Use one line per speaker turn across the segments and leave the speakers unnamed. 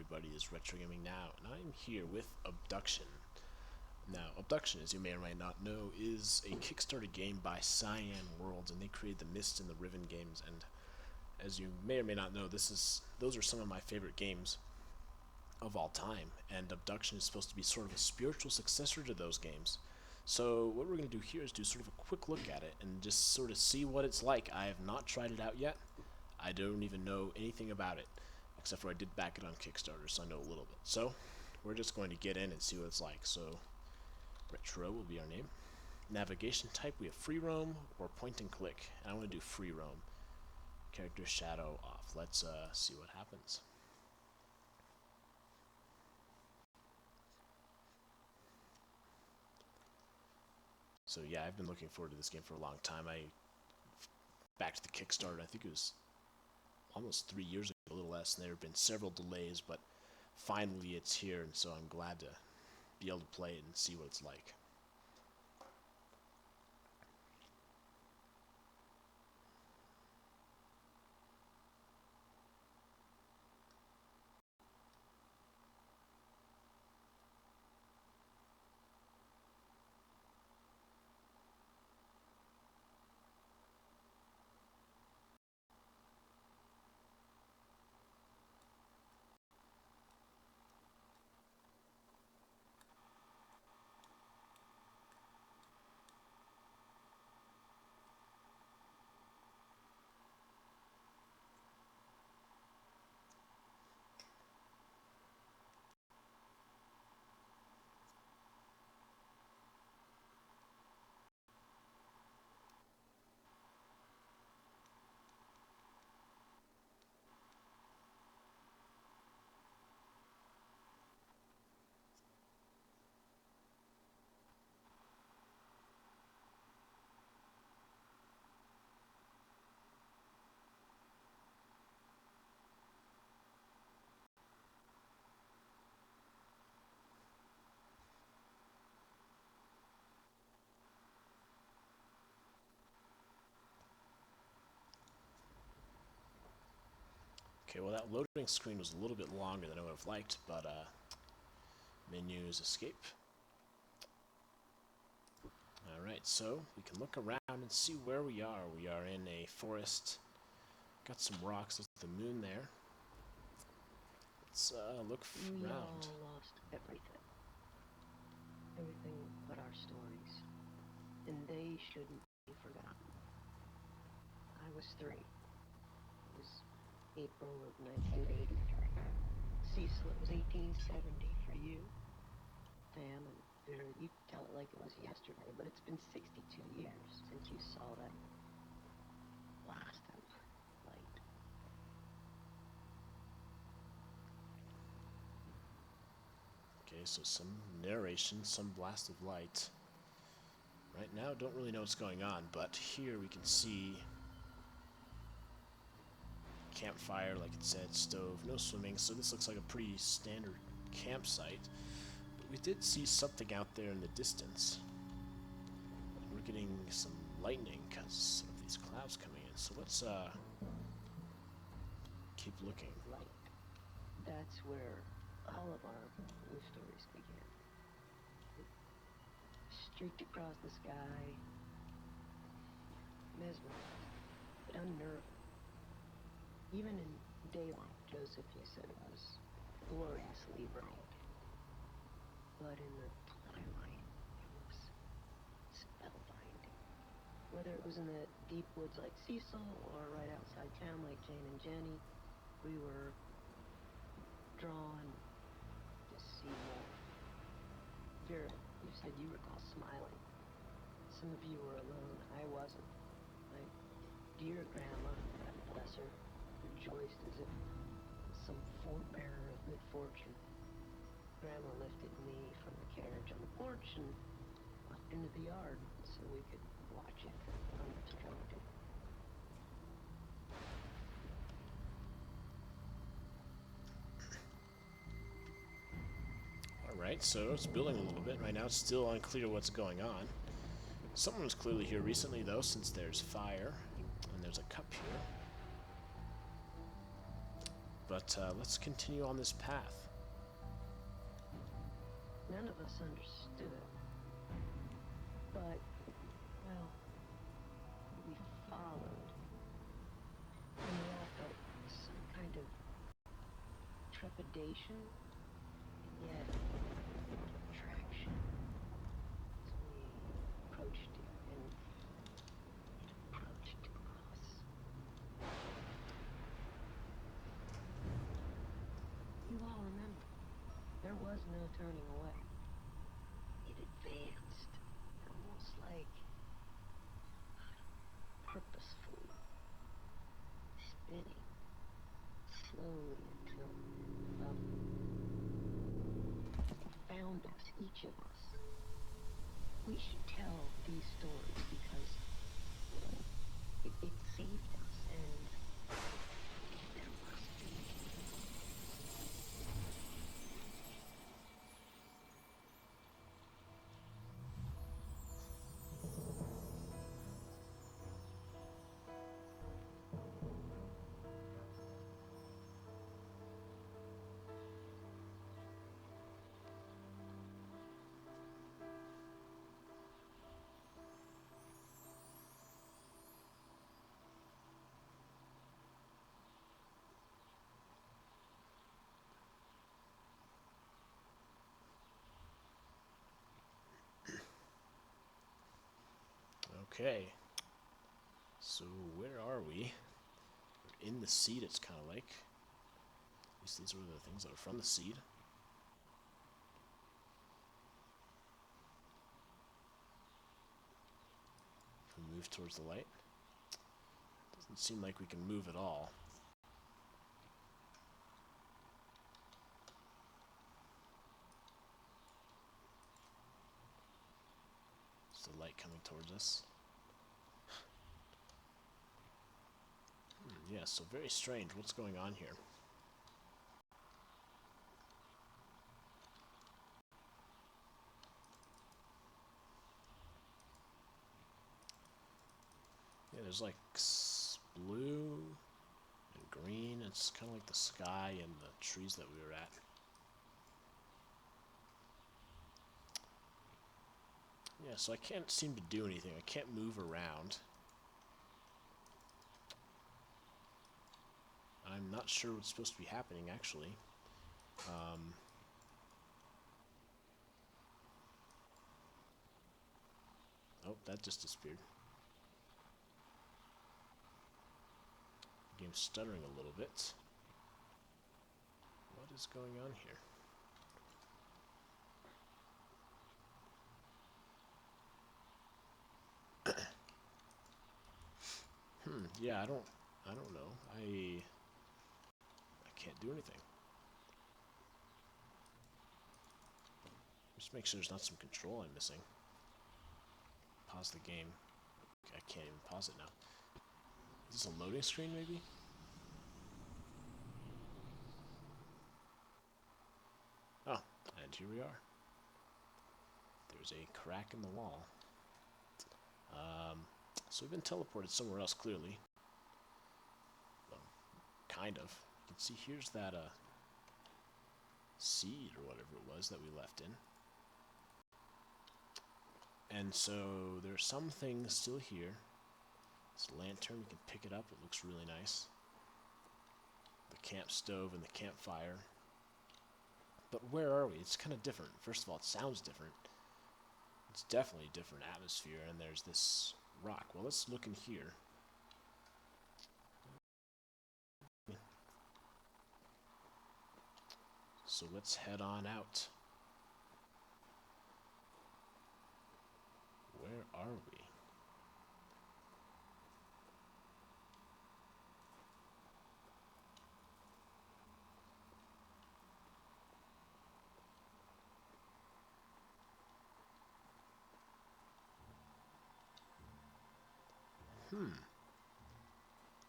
everybody, is RetroGamingNow, and I'm here with Abduction. Now, Abduction, as you may or may not know, is a Kickstarter game by Cyan Worlds, and they created the Mist and the Riven games, and as you may or may not know, those are some of my favorite games of all time, and Abduction is supposed to be sort of a spiritual successor to those games. So what we're going to do here is do sort of a quick look at it and just sort of see what it's like. I have not tried it out yet. I don't even know anything about it, except for I did back it on Kickstarter, so I know a little bit. So we're just going to get in and see what it's like. So Retro will be our name. Navigation type, we have free roam or point and click, and I want to do free roam. Character shadow off. Let's see what happens. So yeah, I've been looking forward to this game for a long time. I backed the Kickstarter, I think it was almost 3 years ago, a little less, and there have been several delays, but finally it's here, and so I'm glad to be able to play it and see what it's like. Okay, well that loading screen was a little bit longer than I would have liked, but menus, escape. Alright, so we can look around and see where we are. We are in a forest. Got some rocks with the moon there. Let's look around.
We all lost everything. Everything but our stories. And they shouldn't be forgotten. I was 3. It was April of 1983. Cecil, it was 1870 for you. Sam and Vera, you tell it like it was yesterday, but it's been 62 years since you saw that blast of light.
Okay, so some narration, some blast of light. Right now, don't really know what's going on, but here we can see campfire, like it said, stove, no swimming, so this looks like a pretty standard campsite. But we did see something out there in the distance. And we're getting some lightning because of these clouds coming in, so let's keep looking.
Light. That's where all of our new stories began. It streaked across the sky, mesmerized, but unnerving. Even in daylight, Joseph, you said it was gloriously bright. But in the twilight, it was spellbinding. Whether it was in the deep woods like Cecil, or right outside town like Jane and Jenny, we were drawn to see more. Vera, you said you recall smiling. Some of you were alone. I wasn't. My dear grandma, God bless her, rejoiced as if some forebearer of good fortune. Grandma lifted me from the carriage on the porch and walked into the yard so we could watch it unobstructed.
Alright, so it's building a little bit. Right now it's still unclear what's going on. Someone was clearly here recently, though, since there's fire, and there's a cup here. But let's continue on this path.
None of us understood. But, well, we followed. And we all felt some kind of trepidation, and yet attraction. So we approached it, and it approached us. You all remember, there was no turning away. It advanced, almost like purposefully, spinning slowly until, well, it found us, each of us. We should tell these stories because it saved us, and there must be.
Okay. So where are we? We're in the seed, it's kind of like. At least these were the things that are from the seed. Can we move towards the light? Doesn't seem like we can move at all. Is the light coming towards us? Yeah, so very strange. What's going on here? Yeah, there's like blue and green. It's kind of like the sky and the trees that we were at. Yeah, so I can't seem to do anything. I can't move around. I'm not sure what's supposed to be happening, actually. Oh, that just disappeared. The game's stuttering a little bit. What is going on here? Yeah, I don't know. I can't do anything. Just make sure there's not some control I'm missing. Pause the game. I can't even pause it now. Is this a loading screen, maybe? Oh, and here we are. There's a crack in the wall. So we've been teleported somewhere else, clearly. Well, kind of. You can see here's that seed or whatever it was that we left in. And so there are some things still here. This lantern, we can pick it up. It looks really nice. The camp stove and the campfire. But where are we? It's kind of different. First of all, it sounds different. It's definitely a different atmosphere, and there's this rock. Well, let's look in here. So let's head on out. Where are we?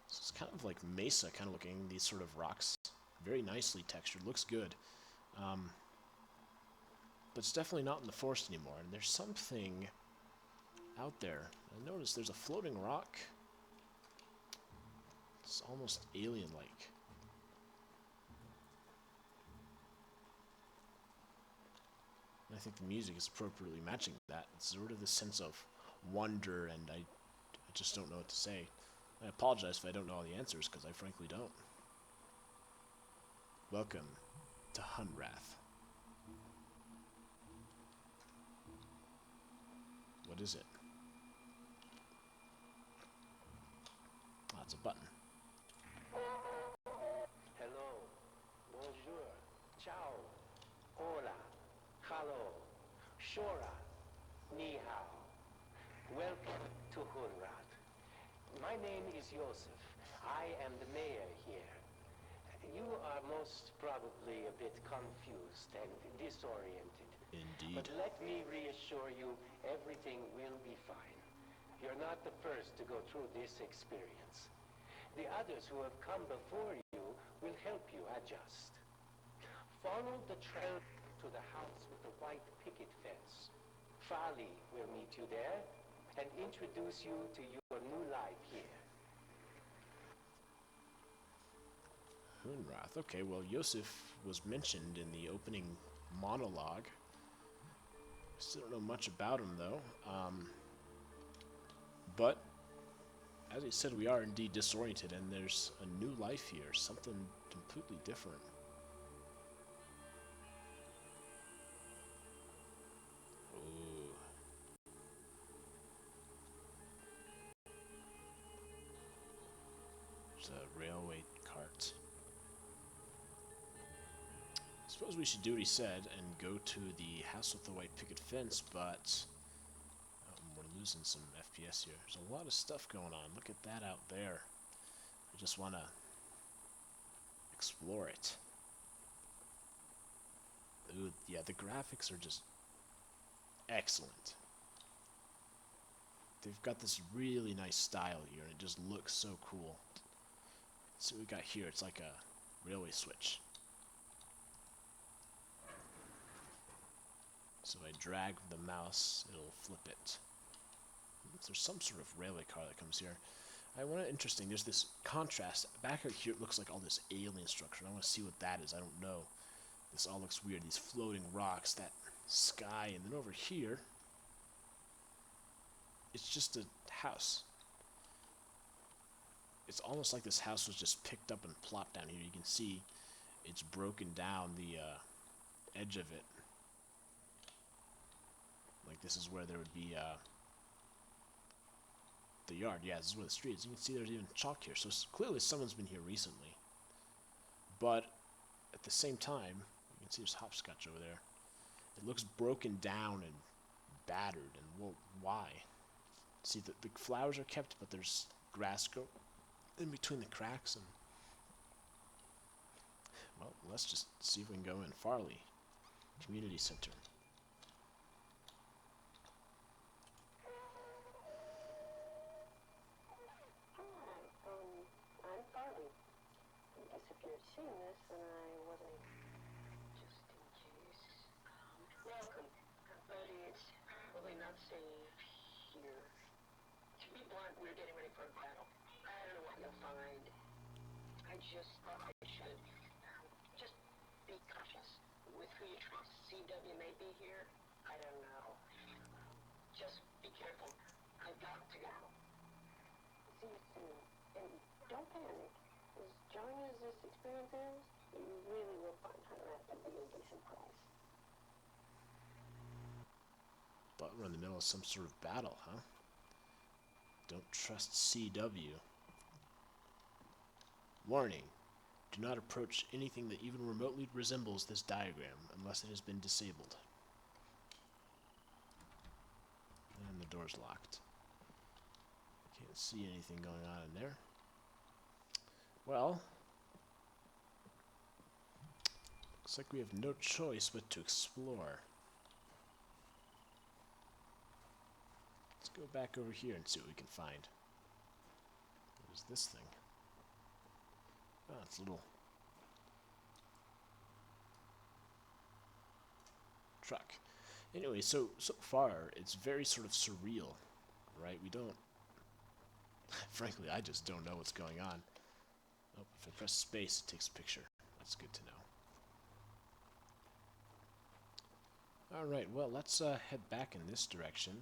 So it's kind of like mesa kind of looking, these sort of rocks. Very nicely textured, looks good. But it's definitely not in the forest anymore. And there's something out there. I noticed there's a floating rock. It's almost alien-like. I think the music is appropriately matching that. It's sort of the sense of wonder, and I just don't know what to say. I apologize if I don't know all the answers, because I frankly don't. Welcome to Hunrath. What is it? Oh, it's a button.
Hello, bonjour, ciao, hola, hello, shora, ni hao. Welcome to Hunrath. My name is Joseph. I am the mayor here. You are most probably a bit confused and disoriented.
Indeed.
But let me reassure you, everything will be fine. You're not the first to go through this experience. The others who have come before you will help you adjust. Follow the trail to the house with the white picket fence. Fali will meet you there and introduce you to your new life here.
Hunrath. Okay, well, Yosef was mentioned in the opening monologue. Still don't know much about him, though. But, as he said, we are indeed disoriented, and there's a new life here, something completely different. Ooh. There's a railway cart. I suppose we should do what he said and go to the house with the white picket fence, but we're losing some FPS here. There's a lot of stuff going on. Look at that out there. I just want to explore it. Ooh, yeah, the graphics are just excellent. They've got this really nice style here, and it just looks so cool. Let's see what we got here. It's like a railway switch. So if I drag the mouse, it'll flip it. There's some sort of railway car that comes here. I want it interesting. There's this contrast. Back out here, it looks like all this alien structure. I want to see what that is. I don't know. This all looks weird. These floating rocks, that sky, and then over here, it's just a house. It's almost like this house was just picked up and plopped down here. You can see it's broken down the edge of it. Like this is where there would be the yard. Yeah, this is where the street is. You can see there's even chalk here. So clearly someone's been here recently. But at the same time, you can see there's hopscotch over there. It looks broken down and battered. And well, why? See, the flowers are kept, but there's grass grow in between the cracks. And well, let's just see if we can go in. Farley Community Center.
I'm Farley. I guess if you're seeing this, then I wasn't just in case. Welcome, but it's probably not safe here. To be blunt, we're getting ready for a battle. I don't know what you'll find. I just thought I should just be cautious with who you trust. CW may be here. I don't know. Just be careful. I've got to go. See you soon. And don't panic. As jarring as this experience is, you really will find Hunrath to be a decent price.
But we're in the middle of some sort of battle, huh? Don't trust CW. Warning. Do not approach anything that even remotely resembles this diagram unless it has been disabled. And the door's locked. Can't see anything going on in there. Well, looks like we have no choice but to explore. Let's go back over here and see what we can find. What is this thing? Oh, it's a little truck. Anyway, so far, it's very sort of surreal, right? We don't... Frankly, I just don't know what's going on. Oh, if I press space, it takes a picture. That's good to know. Alright, well, let's head back in this direction.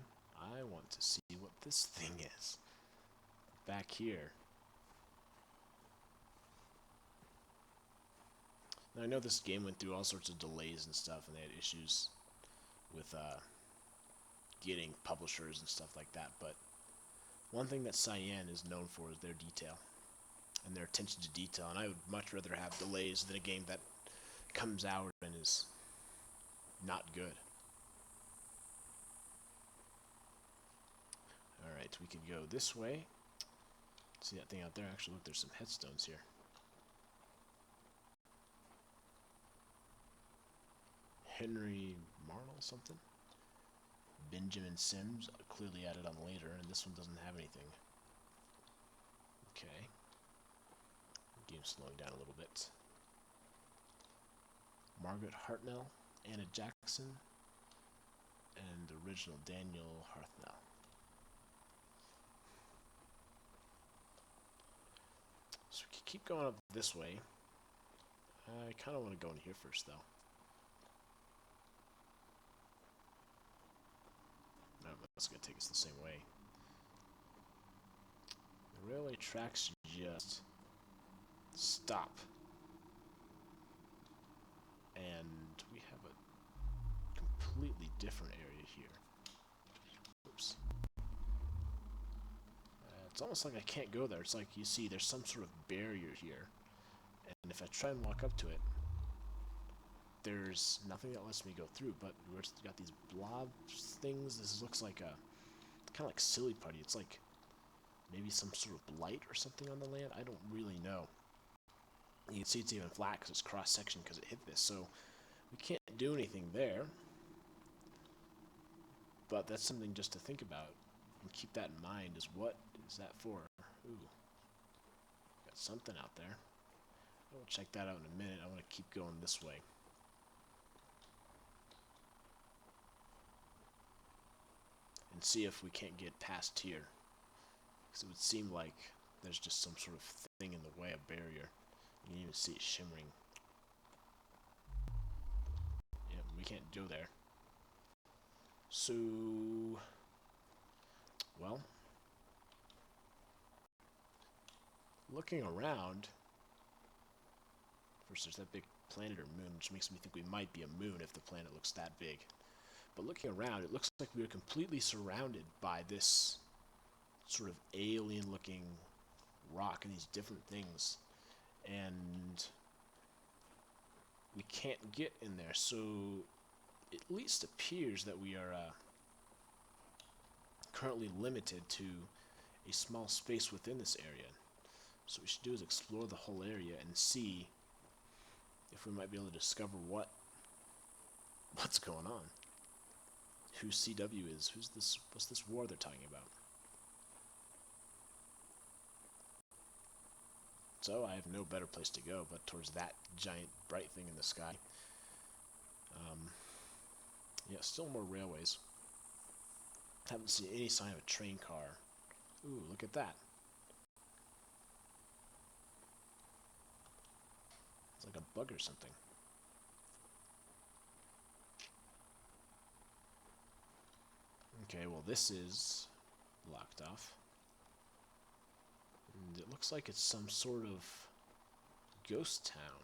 I want to see what this thing is. Back here. Now, I know this game went through all sorts of delays and stuff, and they had issues with getting publishers and stuff like that, but one thing that Cyan is known for is their detail and their attention to detail, and I would much rather have delays than a game that comes out and is not good. Alright, we could go this way. See that thing out there? Actually, look, there's some headstones here. Henry Marnell something? Benjamin Sims, clearly added on later, and this one doesn't have anything. Okay. Game's slowing down a little bit. Margaret Hartnell, Anna Jackson, and the original Daniel Hartnell. So we can keep going up this way. I kind of want to go in here first, though. No, that's going to take us the same way. The railway tracks just stop. And we have a completely different area here. Oops. It's almost like I can't go there. It's like, you see, there's some sort of barrier here. And if I try and walk up to it, there's nothing that lets me go through, but we've got these blob things. This looks like a, kind of like silly putty. It's like maybe some sort of blight or something on the land. I don't really know. You can see it's even flat because it's cross-section because it hit this, so we can't do anything there. But that's something just to think about and keep that in mind, is what is that for? Ooh, got something out there. We'll check that out in a minute. I want to keep going this way. And see if we can't get past here. Because it would seem like there's just some sort of thing in the way, a barrier. You can even see it shimmering. Yeah, we can't go there. So, well, looking around, first there's that big planet or moon, which makes me think we might be a moon if the planet looks that big. But looking around, it looks like we are completely surrounded by this sort of alien-looking rock and these different things. And we can't get in there, so it at least appears that we are currently limited to a small space within this area. So what we should do is explore the whole area and see if we might be able to discover what's going on. Who CW is, who's this, what's this war they're talking about? So I have no better place to go but towards that giant bright thing in the sky. Yeah, still more railways. Haven't seen any sign of a train car. Ooh, look at that. It's like a bug or something. Okay, well this is locked off. And it looks like it's some sort of ghost town.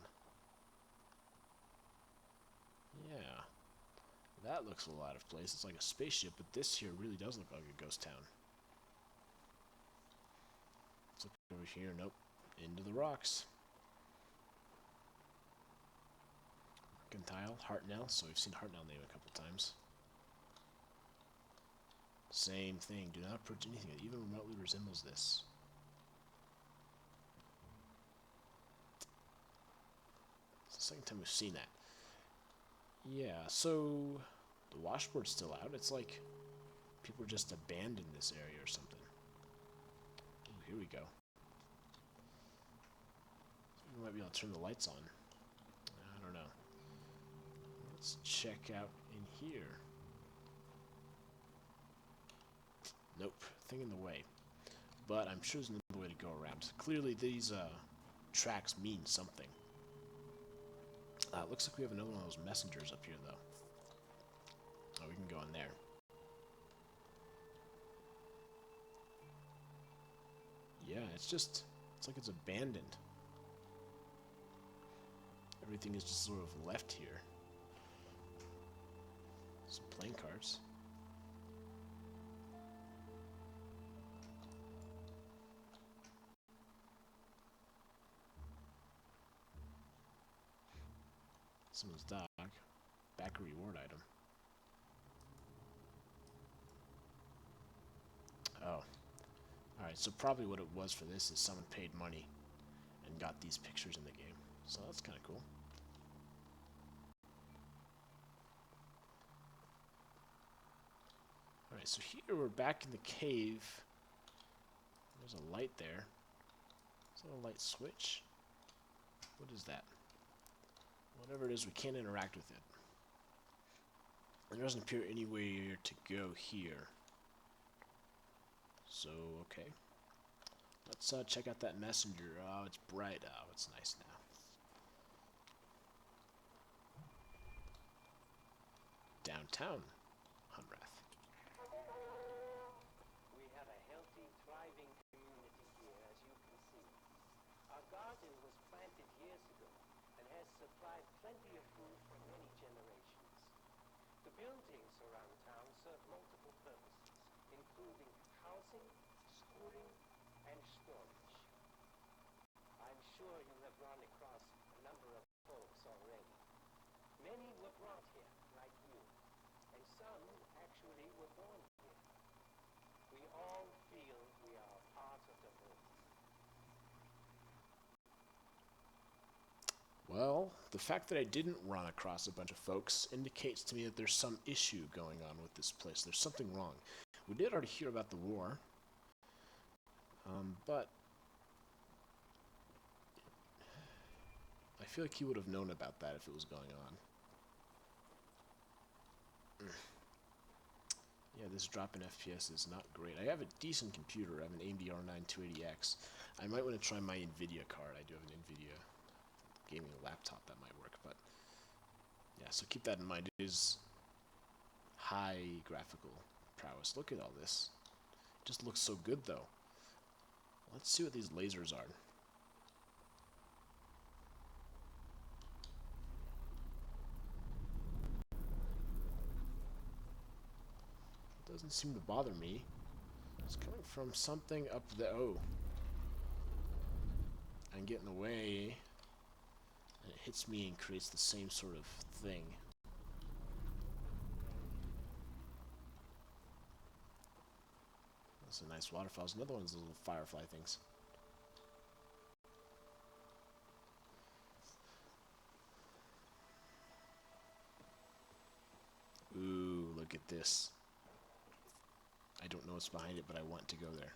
Yeah. That looks a lot of place. It's like a spaceship, but this here really does look like a ghost town. Let's look over here. Nope. Into the rocks. Mercantile, Hartnell. So we've seen Hartnell name a couple times. Same thing. Do not approach anything that even remotely resembles this. It's the second time we've seen that. Yeah, so the washboard's still out. It's like people just abandoned this area or something. Ooh, here we go. We might be able to turn the lights on. I don't know. Let's check out in here. Nope, thing in the way. But I'm sure there's another way to go around. Clearly these tracks mean something. Looks like we have another one of those messengers up here, though. Oh, we can go in there. Yeah, it's like it's abandoned. Everything is just sort of left here. Some playing cards. Someone's dog. Back a reward item. Oh. Alright, so probably what it was for this is someone paid money and got these pictures in the game. So that's kind of cool. Alright, so here we're back in the cave. There's a light there. Is that a light switch? What is that? Whatever it is, we can't interact with it. There doesn't appear anywhere to go here. So, okay. Let's check out that messenger. Oh, it's bright. Oh, it's nice now. Downtown Hunrath.
We have a healthy, thriving community here, as you can see. Our garden was planted years ago and has supplied plenty of food for many generations. The buildings around town serve multiple purposes, including housing, schooling, and storage. I'm sure you have run across a number of folks already. Many were brought here, like you, and some actually were born here. We all feel we are part of the whole.
Well, the fact that I didn't run across a bunch of folks indicates to me that there's some issue going on with this place. There's something wrong. We did already hear about the war, but I feel like he would have known about that if it was going on. Yeah, this drop in FPS is not great. I have a decent computer. I have an AMD R9 280X. I might want to try my NVIDIA card. I do have an NVIDIA gaming laptop that might work, but yeah, so keep that in mind. It is high graphical prowess. Look at all this. It just looks so good, though. Let's see what these lasers are. It doesn't seem to bother me. It's coming from something up there. Oh. I'm getting away. And it hits me and creates the same sort of thing. That's a nice waterfall. Another one's the little firefly things. Ooh, look at this. I don't know what's behind it, but I want to go there.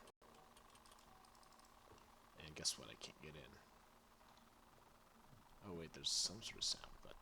And guess what? I can't get in. Oh wait, there's some sort of sound, but...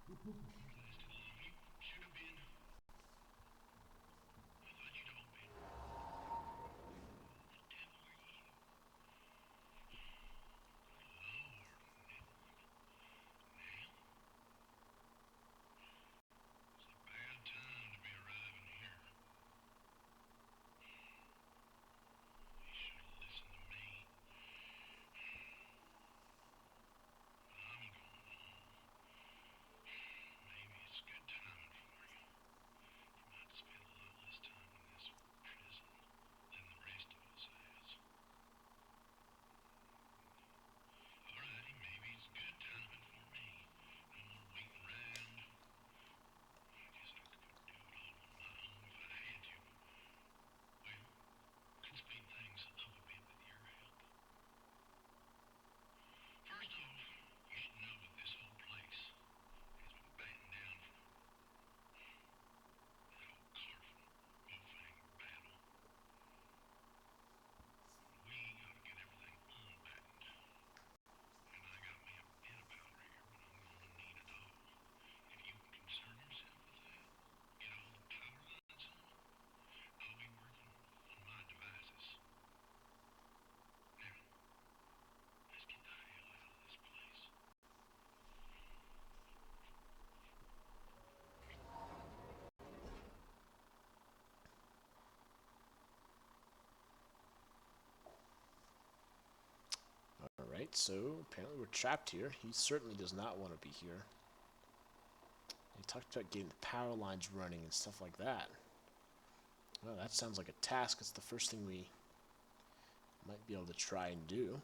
Alright, so apparently we're trapped here. He certainly does not want to be here. He talked about getting the power lines running and stuff like that. Well, that sounds like a task. It's the first thing we might be able to try and do.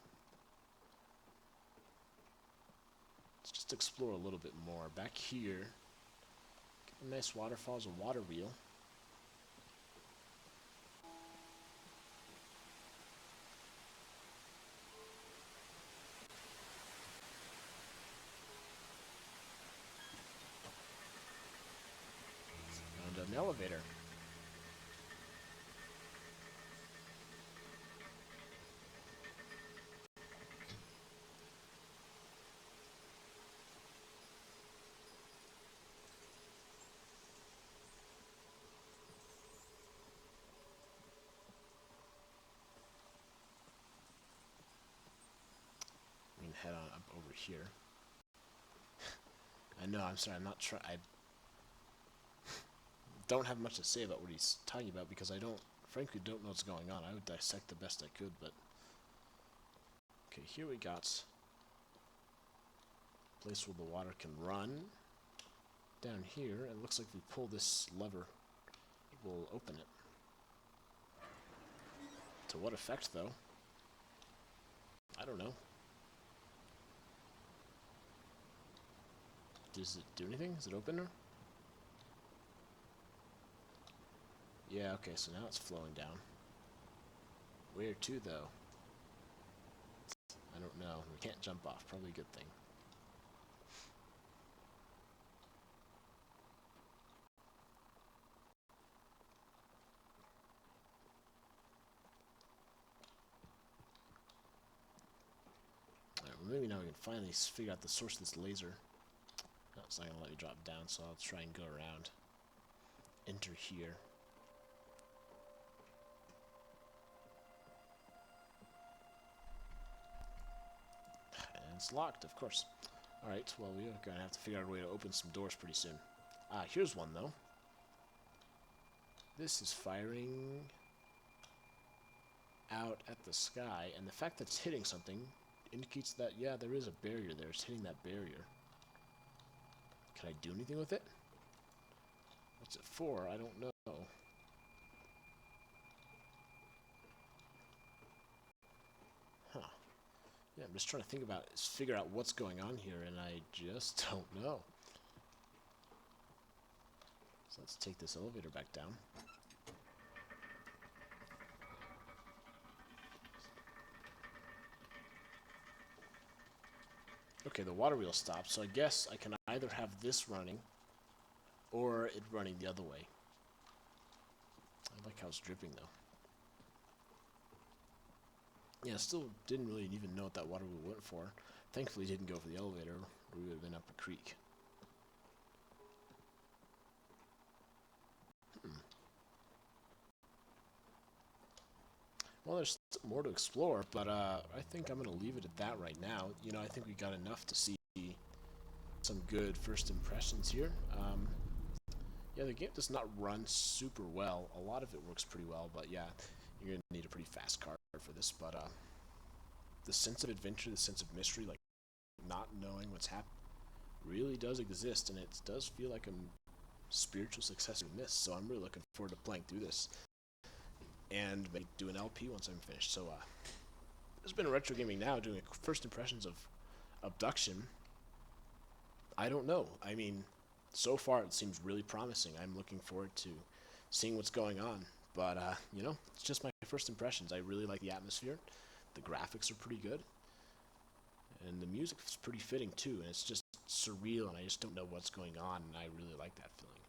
Let's just explore a little bit more. Back here, a nice waterfalls, a water wheel. And an elevator. We can head on up over here. I know, I'm sorry, I'm not trying. I don't have much to say about what he's talking about because I frankly don't know what's going on. I would dissect the best I could, but... Okay, here we got a place where the water can run. Down here, it looks like if we pull this lever, it will open it. To what effect, though? I don't know. Does it do anything? Is it open her? Yeah, okay, so now it's flowing down. Where to, though? I don't know. We can't jump off. Probably a good thing. Alright, well maybe now we can finally figure out the source of this laser. No, it's not going to let me drop down, so I'll try and go around. Enter here. And it's locked, of course. Alright, well, we're going to have to figure out a way to open some doors pretty soon. Ah, here's one, though. This is firing out at the sky, and the fact that it's hitting something indicates that, yeah, there is a barrier there. It's hitting that barrier. Can I do anything with it? What's it for? I don't know. Huh. Yeah, I'm just trying to figure out what's going on here, and I just don't know. So let's take this elevator back down. Okay, the water wheel stopped, so I guess I can either have this running or it running the other way. I like how it's dripping, though. Yeah, I still didn't really even know what that water wheel went for. Thankfully, it didn't go for the elevator, or we would have been up a creek. Well, there's more to explore, but I think I'm going to leave it at that right now. You know, I think we got enough to see some good first impressions here. Yeah, the game does not run super well. A lot of it works pretty well, but yeah, you're going to need a pretty fast card for this. But the sense of adventure, the sense of mystery, like not knowing what's happening, really does exist, and it does feel like a spiritual successor to Myst, so I'm really looking forward to playing through this. And maybe do an LP once I'm finished. So, this has been Retro Gaming Now, doing first impressions of Abduction. I don't know. I mean, so far it seems really promising. I'm looking forward to seeing what's going on. But, you know, it's just my first impressions. I really like the atmosphere. The graphics are pretty good. And the music is pretty fitting, too. And it's just surreal, and I just don't know what's going on, and I really like that feeling.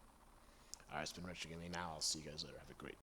Alright, it's been Retro Gaming Now. I'll see you guys later. Have a great